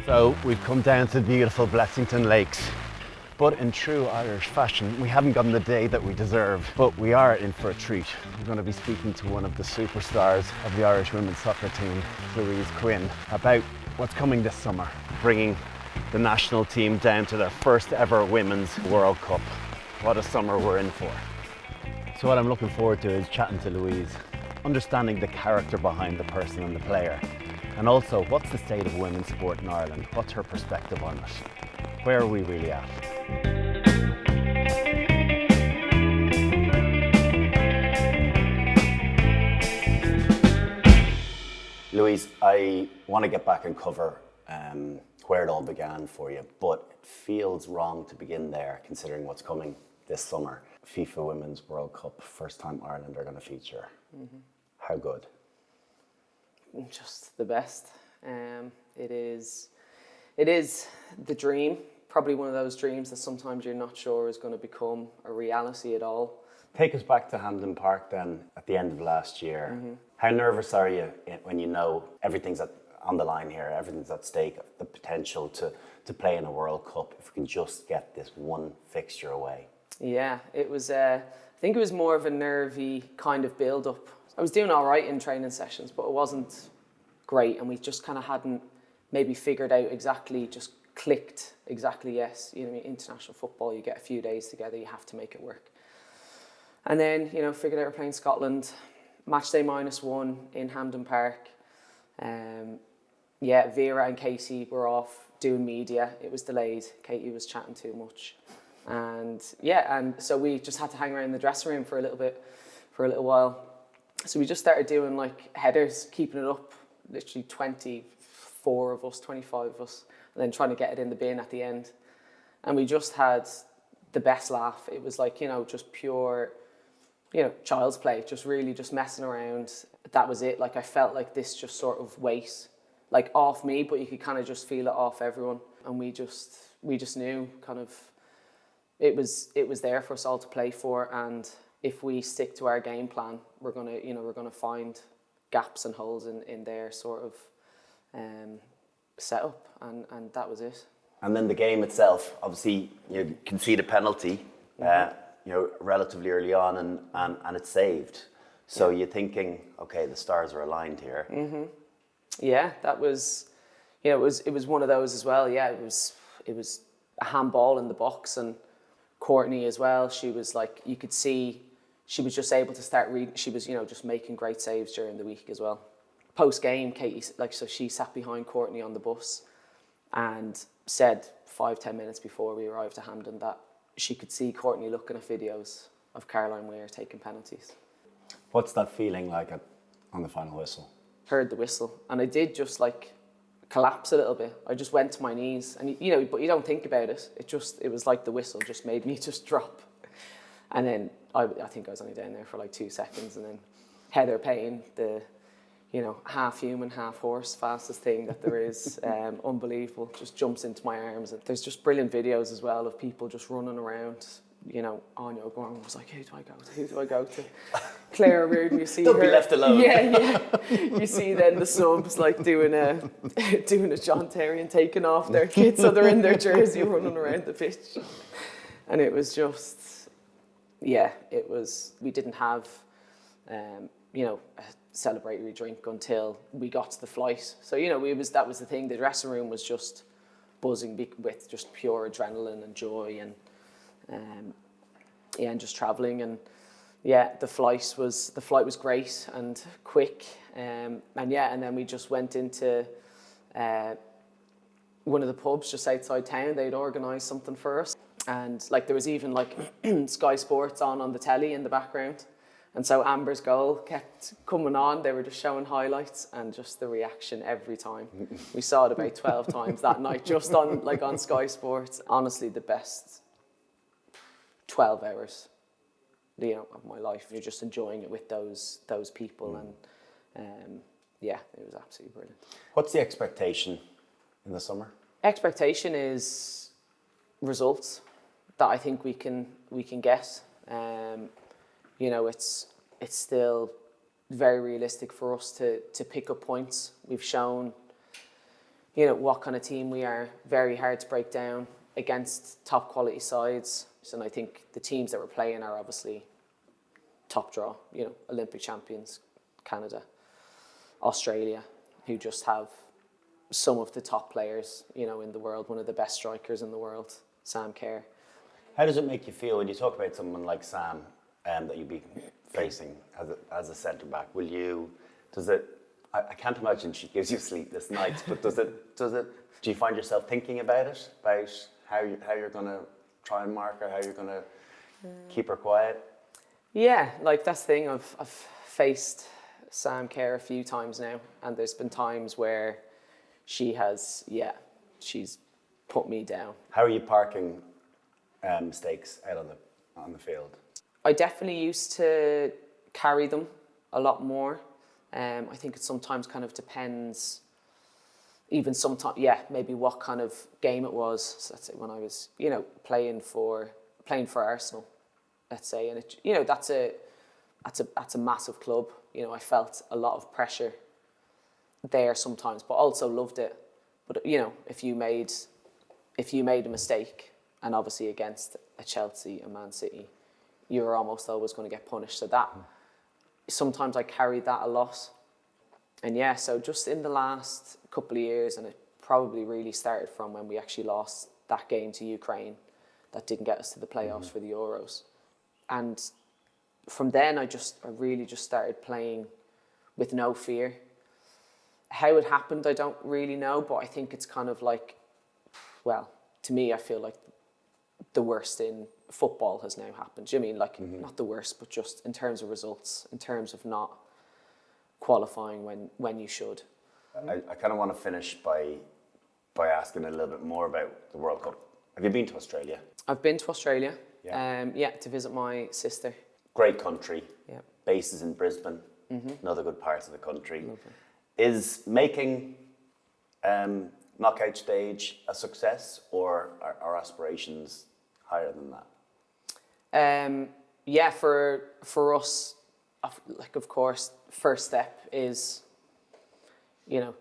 So we've come down to the beautiful Blessington Lakes, but in true Irish fashion, we haven't gotten the day that we deserve, but we are in for a treat. We're going to be speaking to one of the superstars of the Irish women's soccer team, Louise Quinn, about what's coming this summer, bringing the national team down to their first ever Women's World Cup. What a summer we're in for. So what I'm looking forward to is chatting to Louise, understanding the character behind the person and the player, and also what's the state of women's sport in Ireland, what's her perspective on it, where are we really at? Louise, I want to get back and cover where it all began for you, but it feels wrong to begin there considering what's coming this summer. FIFA Women's World Cup, first time Ireland are going to feature. Mm-hmm. How good? Just the best. It is the dream, probably one of those dreams that sometimes you're not sure is going to become a reality at all. Take us back to Hampden Park then at the end of last year. Mm-hmm. How nervous are you when you know everything's on the line here, everything's at stake, the potential to play in a World Cup if we can just get this one fixture away? Yeah, it was, I think it was more of a nervy kind of build-up. I was doing all right in training sessions, but it wasn't great, and we just kind of hadn't maybe figured out exactly, just clicked exactly, yes, you know, international football, you get a few days together, you have to make it work. And then, you know, figured out we're playing Scotland, match day -1 in Hampden Park. Vera and Casey were off doing media. It was delayed. Katie was chatting too much. And so we just had to hang around in the dressing room for a little while. So we just started doing like headers, keeping it up, literally 24 of us, 25 of us, and then trying to get it in the bin at the end. And we just had the best laugh. It was like, you know, just pure, you know, child's play, just really just messing around. That was it. Like I felt like this just sort of weight, like off me, but you could kind of just feel it off everyone. And we just knew kind of it was there for us all to play for. And if we stick to our game plan, we're gonna find gaps and holes in their sort of setup, and that was it. And then the game itself, obviously you concede a penalty, you know, relatively early on, and it's saved. So you're thinking, okay, the stars are aligned here. Mm-hmm. Yeah, that was, you know, it was one of those as well. Yeah, it was a handball in the box, and Courtney as well. She was like, you could see she was just able to start reading. She was, you know, just making great saves during the week as well. Post game, Katie, like, so she sat behind Courtney on the bus and said 5-10 minutes before we arrived to Hampden that she could see Courtney looking at videos of Caroline Weir taking penalties. What's that feeling like on the final whistle? Heard the whistle, and I did just like collapse a little bit. I just went to my knees, and you know, but you don't think about it. It was like the whistle just made me just drop. And then I think I was only down there for like 2 seconds, and then Heather Payne, the, you know, half human, half horse, fastest thing that there is, unbelievable, just jumps into my arms. And there's just brilliant videos as well of people just running around. You know, Anya O'Gorman was like, who do I go to? Claire Reardon, you see Don't her. be left alone. Yeah. You see then the subs like doing a John Terry and taking off their kits so they're in their jersey running around the pitch. And it was just, we didn't have, you know, a celebratory drink until we got to the flight. So, you know, that was the thing. The dressing room was just buzzing with just pure adrenaline and joy, and and just traveling. And the flight was great and quick. And then we just went into one of the pubs just outside town. They'd organised something for us, and like there was even like Sky Sports on the telly in the background. And so Amber's goal kept coming on. They were just showing highlights, and just the reaction every time. We saw it about 12 times that night, just on Sky Sports. Honestly, the best 12 hours, you know, of my life. You're just enjoying it with those people, and it was absolutely brilliant. What's the expectation in the summer? Expectation is results that I think we can get. You know, it's still very realistic for us to pick up points. We've shown, you know, what kind of team we are. Very hard to break down against top quality sides. And I think the teams that we're playing are obviously top draw, you know, Olympic champions, Canada, Australia, who just have some of the top players, you know, in the world, one of the best strikers in the world, Sam Kerr. How does it make you feel when you talk about someone like Sam that you'd be facing as a centre back? I can't imagine she gives you sleepless nights, but do you find yourself thinking about it, about how you're going to try and mark her, how you're going to keep her quiet? Yeah, like that's the thing. I've faced Sam Kerr a few times now, and there's been times where she's put me down. How are you parking mistakes out on the field? I definitely used to carry them a lot more. I think it sometimes kind of depends, even sometimes, maybe what kind of game it was. So let's say when I was, you know, playing for Arsenal, let's say, and it, you know, that's a massive club. You know, I felt a lot of pressure there sometimes, but also loved it. But you know, if you made a mistake, and obviously against a Chelsea, a Man City, you're almost always going to get punished. So that sometimes I carried that a lot. And yeah, so just in the last couple of years, and it probably really started from when we actually lost that game to Ukraine that didn't get us to the playoffs for the Euros. And from then I really just started playing with no fear. How it happened, I don't really know, but I think it's kind of like, well, to me, I feel like the worst in football has now happened. Do you mean like not the worst, but just in terms of results, in terms of not qualifying when you should. I kind of want to finish by asking a little bit more about the World Cup. Have you been to Australia? I've been to Australia, to visit my sister. Great country. Yeah. Bases in Brisbane, another good part of the country. Lovely. Is making knockout stage a success, or are aspirations higher than that? For us, like of course, first step is, you know,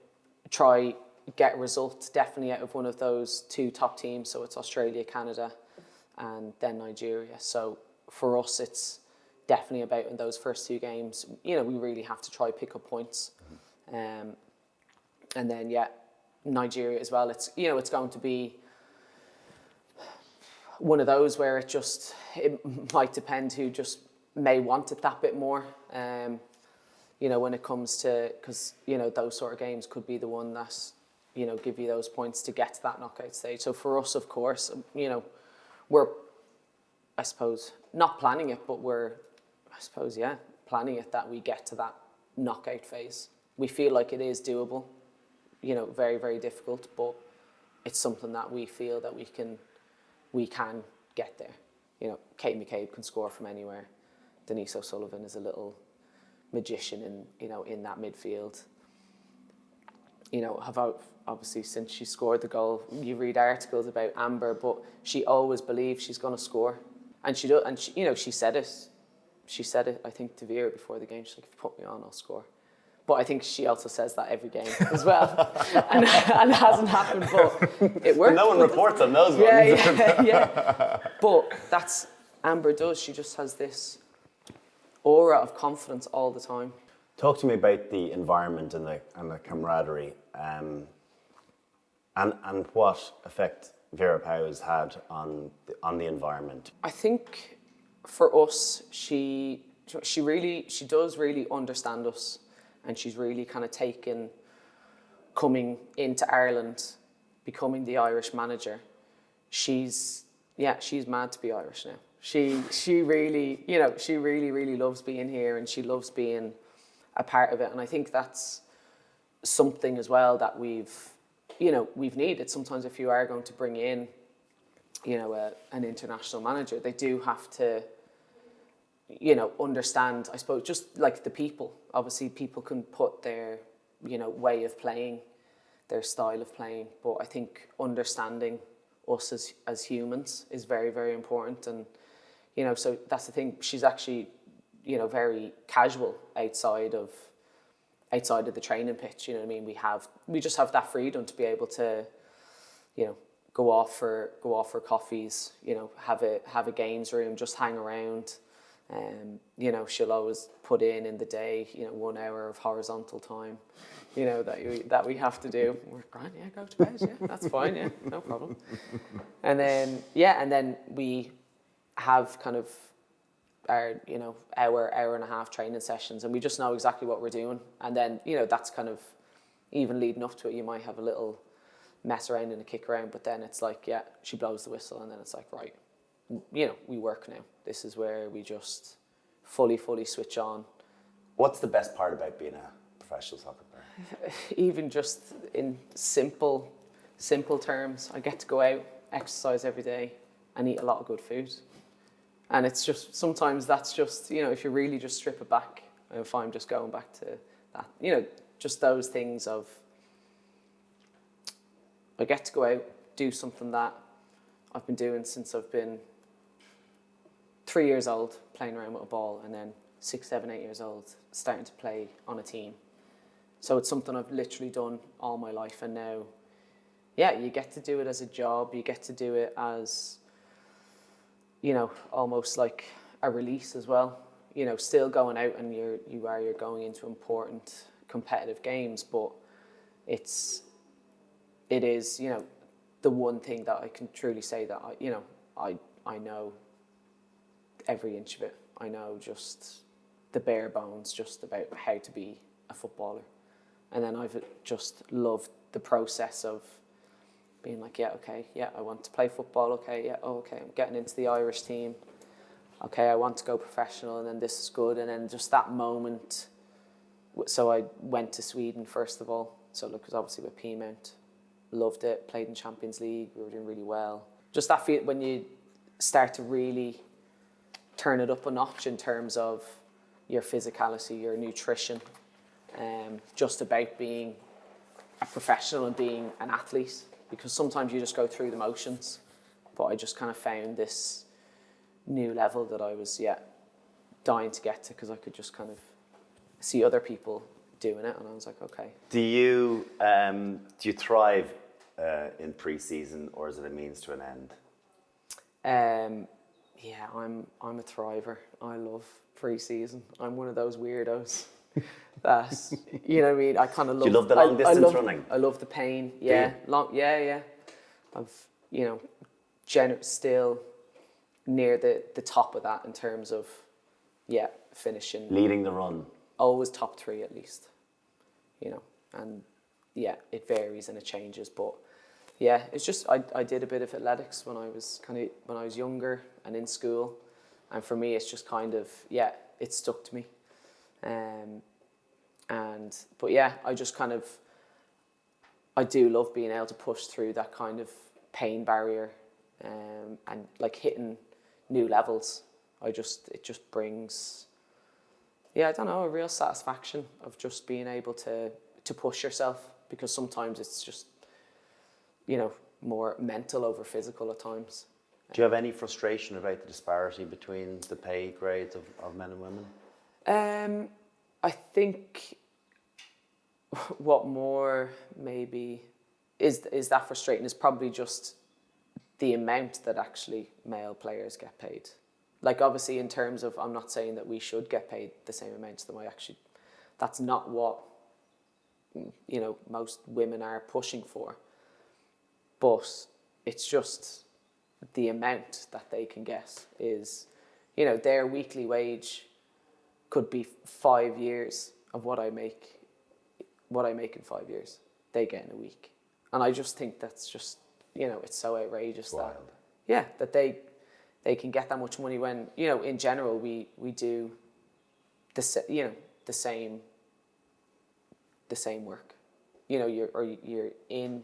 try get a result definitely out of one of those two top teams. So it's Australia, Canada, and then Nigeria. So for us, it's definitely about in those first two games, you know, we really have to try pick up points. And then Nigeria as well. It's, you know, it's going to be one of those where it might depend who just may want it that bit more. You know, when it comes to, because, you know, those sort of games could be the one that, you know, give you those points to get to that knockout stage. So for us, of course, you know, we're, I suppose, not planning it, but we're, I suppose, planning it that we get to that knockout phase. We feel like it is doable, you know, very, very difficult, but it's something that we feel that we can get there. You know, Kate McCabe can score from anywhere. Denise O'Sullivan is a little magician in that midfield. You know, obviously since she scored the goal, you read articles about Amber, but she always believes she's going to score, and she does. And she, you know, she said it. She said it, I think, to Vera before the game. She's like, "If you put me on, I'll score." But I think she also says that every game as well, and it hasn't happened, but it worked. No one reports on those ones. Yeah. But that's Amber does. She just has this aura of confidence all the time. Talk to me about the environment and the camaraderie, and what effect Vera Pauw has had on the environment. I think for us, she does really understand us, and she's really kind of taken coming into Ireland, becoming the Irish manager. She's mad to be Irish now. She really, you know, she really loves being here, and she loves being a part of it. And I think that's something as well that we've needed. Sometimes if you are going to bring in, you know, an international manager, they do have to, you know, understand, I suppose, just like the people. Obviously, people can put their, you know, way of playing, their style of playing, but I think understanding us as humans is very, very important. And, you know, so that's the thing. She's actually you know, very casual outside of the training pitch. You know what I mean? We just have that freedom to be able to, you know, go off for coffees, you know, have a games room, just hang around. You know, she'll always put in the day, you know, 1 hour of horizontal time, you know, that we have to do. We're grand, yeah, go to bed, yeah, that's fine, yeah, no problem. And then we have kind of our, you know, hour and a half training sessions, and we just know exactly what we're doing. And then, you know, that's kind of, even leading up to it, you might have a little mess around and a kick around, but then it's like, yeah, she blows the whistle, and then it's like, right, you know, we work now. This is where we just fully switch on. What's the best part about being a professional soccer player? Even just in simple terms, I get to go out, exercise every day, and eat a lot of good food. And it's just, sometimes that's just, you know, if you really just strip it back, if I'm just going back to that, you know, just those things of, I get to go out, do something that I've been doing since I've been 3 years old, playing around with a ball, and then 6, 7, 8 years old, starting to play on a team. So it's something I've literally done all my life, and now, yeah, you get to do it as a job, you get to do it as, you know, almost like a release as well. You know, still going out, and you're going into important competitive games, but it is, you know, the one thing that I can truly say that I know every inch of it. I know just the bare bones just about how to be a footballer. And then I've just loved the process of being like, yeah, okay, yeah, I want to play football, okay, yeah, oh, okay, I'm getting into the Irish team, okay, I want to go professional, and then this is good. And then just that moment, so I went to Sweden first of all, so look, because obviously with Piemont, loved it, played in Champions League, we were doing really well. Just that feel when you start to really turn it up a notch in terms of your physicality, your nutrition, just about being a professional and being an athlete, because sometimes you just go through the motions, but I just kind of found this new level that I was dying to get to, because I could just kind of see other people doing it, and I was like, okay. Do you thrive in pre-season, or is it a means to an end? Yeah, I'm a thriver. I love pre-season. I'm one of those weirdos that, you know what I mean? I kind of love. Do you love the long distance running? I love the pain. Yeah, yeah. I've, you know, still near the top of that in terms of, yeah, finishing. Leading the run. Always top 3 at least, you know, and yeah, it varies and it changes, but yeah, it's just, I did a bit of athletics when I was younger and in school, and for me it's just kind of, yeah, it stuck to me, but yeah, I just kind of, I do love being able to push through that kind of pain barrier, and like hitting new levels. It just brings, yeah, I don't know, a real satisfaction of just being able to push yourself, because sometimes it's just, you know, more mental over physical at times. Do you have any frustration about the disparity between the pay grades of men and women? I think what more maybe is that frustrating is probably just the amount that actually male players get paid. Like, obviously, in terms of, I'm not saying that we should get paid the same amount as them. That's not what, you know, most women are pushing for. But it's just the amount that they can get is, you know, their weekly wage could be 5 years of what I make in 5 years, they get in a week. And I just think that's just, you know, it's so outrageous. Wild. that they can get that much money when, you know, in general we do the same work. You know, you're in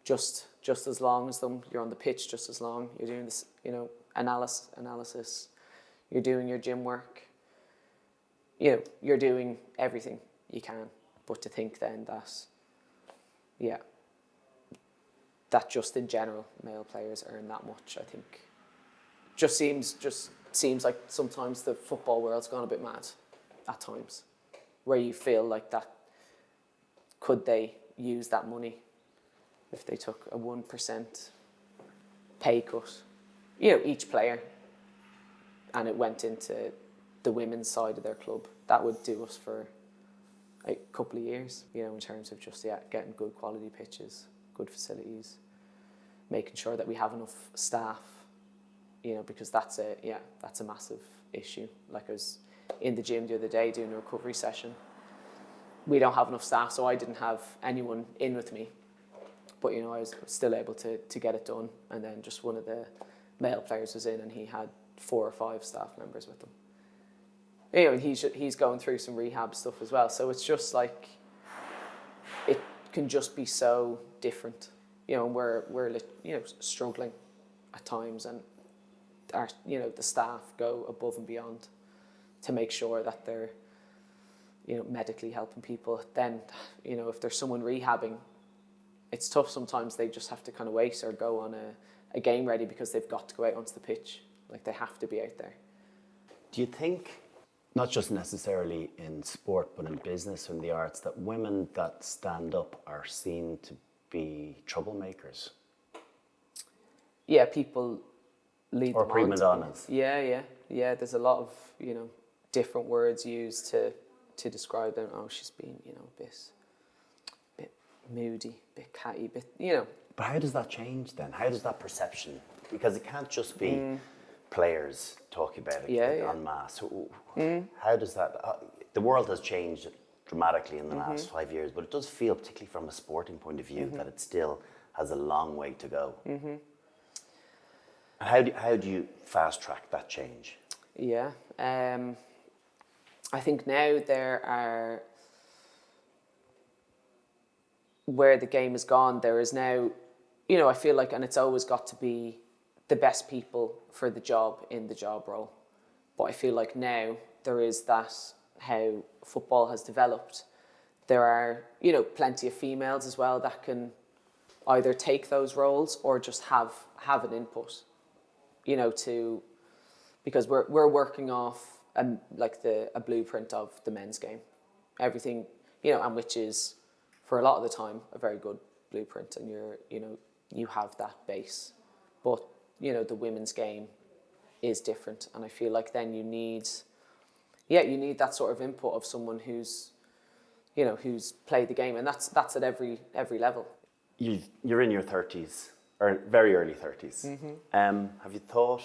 just as long as them. You're on the pitch just as long. You're doing this, you know, analysis. You're doing your gym work. You know, you're doing everything you can. But to think then that, yeah, that just in general male players earn that much, I think, just seems just seems like sometimes the football world's gone a bit mad at times, where you feel like that, could they use that money if they took a 1% pay cut, each player, and it went into the women's side of their club? That would do us for a couple of years, in terms of just getting good quality pitches, good facilities, making sure that we have enough staff, because that's a massive issue. Like, I was in the gym the other day doing a recovery session. We don't have enough staff, so I didn't have anyone in with me, but I was still able to get it done. And then just one of the male players was in, and he had 4 or 5 staff members with him. And he's going through some rehab stuff as well. So it's just like, it can just be so different. And we're struggling at times, and our the staff go above and beyond to make sure that they're medically helping people. Then if there's someone rehabbing, it's tough sometimes. They just have to kind of wait or go on a game ready, because they've got to go out onto the pitch. Like, they have to be out there. Do you think, not just necessarily in sport, but in business and the arts, that women that stand up are seen to be troublemakers? Yeah, people lead or them prima donnas? Yeah. There's a lot of different words used to describe them. Oh, she's been a bit moody, bit catty, But how does that change then? How does that perception? Because it can't just be players talking about it en masse. How does that? The world has changed dramatically in the last 5 years, but it does feel, particularly from a sporting point of view, that it still has a long way to go. And how do you fast track that change? Yeah, I think now there are, where the game has gone, there is now, I feel like, and it's always got to be the best people for the job in the job role. But I feel like now there is that, how football has developed. There are, plenty of females as well that can either take those roles or just have an input, because we're working off a blueprint of the men's game. Everything, and which is, for a lot of the time, a very good blueprint, and you have that base. But the women's game is different, and I feel like then you need that sort of input of someone who's played the game, and that's at every level. You're in your 30s, or very early 30s. Have you thought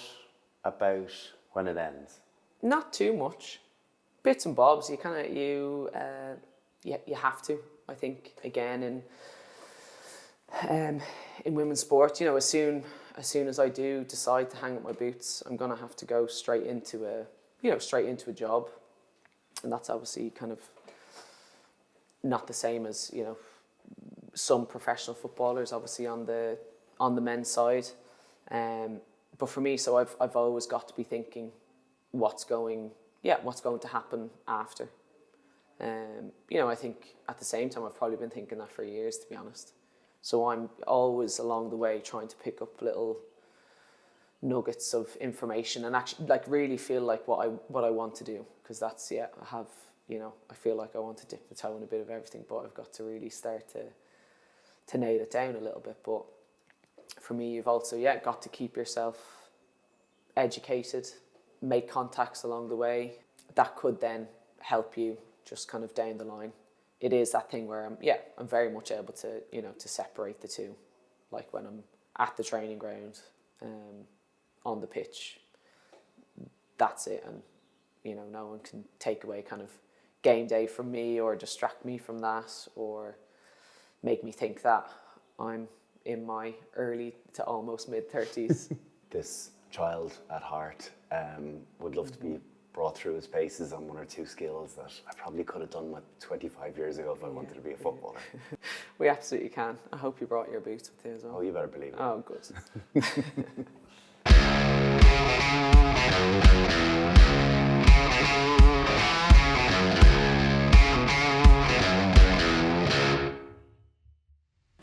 about when it ends? Not too much, bits and bobs. You have to. I think, again, in women's sport, as soon as I do decide to hang up my boots, I'm gonna have to go straight into a job, and that's obviously kind of not the same as some professional footballers, obviously on the men's side. But for me, so I've always got to be thinking what's going to happen after. I think at the same time I've probably been thinking that for years, to be honest. So I'm always along the way trying to pick up little nuggets of information and actually really feel like what I want to do, because that's I have I feel like I want to dip the toe in a bit of everything, but I've got to really start to nail it down a little bit. But for me, you've also got to keep yourself educated, make contacts along the way that could then help you just kind of down the line. It is that thing where I'm very much able to to separate the two, like when I'm at the training ground, on the pitch, that's it, and no one can take away kind of game day from me or distract me from that or make me think that I'm in my early to almost mid-30s. This child at heart would love to be brought through his paces on 1 or 2 skills that I probably could have done 25 years ago if I wanted to be a footballer. We absolutely can. I hope you brought your boots with you as well. Oh, you better believe it. Oh, good.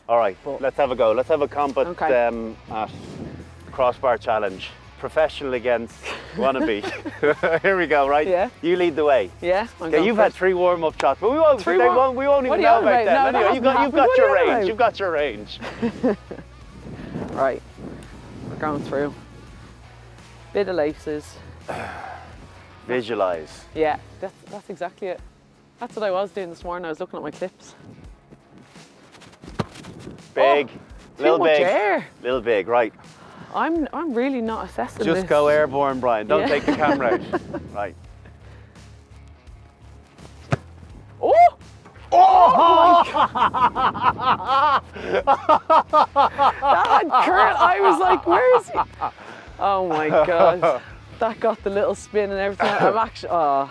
All right, let's have a go. Let's have a combat at crossbar challenge. professional against wannabe. Here we go, right? Yeah. You lead the way. Yeah. Okay, you've had 3 warm-up shots, but we won't even know about them. No, Anyway, you've got your range. You've got your range. Right. We're going through. Bit of laces. Visualize. Yeah, that's exactly it. That's what I was doing this morning. I was looking at my clips. Big. Little much big. air. Little big, right. I'm really not assessing this. Just go airborne, Brian. Don't take the camera out. Right. Oh! Oh! That had curl. I was like, where is he? Oh my God. That got the little spin and everything. I'm actually, oh,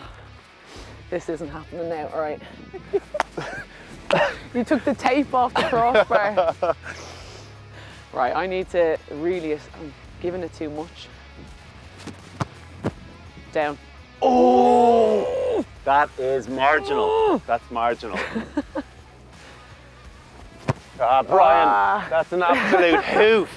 this isn't happening now. All right. You took the tape off the crossbar. Right, I need to really, I'm giving it too much. Down. Oh! That is marginal. That's marginal. Brian, that's an absolute hoof.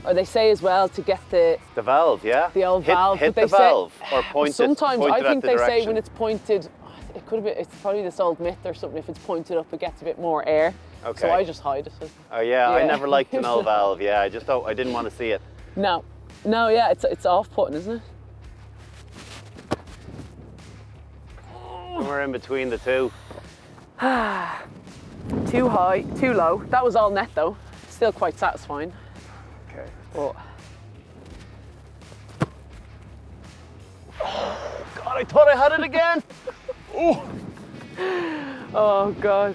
Or they say as well to get the valve, yeah? The old valve. Hit but the they valve say, or point sometimes it I think at the they direction. say when it's pointed, it could have been, it's probably this old myth or something, if it's pointed up it gets a bit more air. Okay. So I just hide it. Oh yeah, I never liked an old valve, yeah, I didn't want to see it. No, yeah, it's off-putting, isn't it? Somewhere in between the two. Too high, too low. That was all net though. Still quite satisfying. Okay. But God, I thought I had it again. oh God.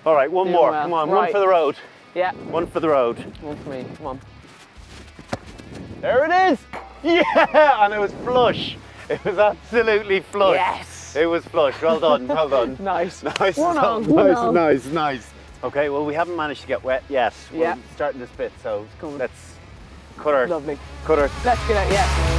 All right, one more. Well. Come on, right. one for the road. Yeah. One for the road. One for me. Come on. There it is. Yeah, and it was flush. It was absolutely flush. Yes. It was flush. Well done. Well done. Nice. Nice. One on, Nice. Okay, well, we haven't managed to get wet yet. Yeah. We're starting this bit, so Come on. let's cut her. Lovely. Cut her. Let's get out. Yeah.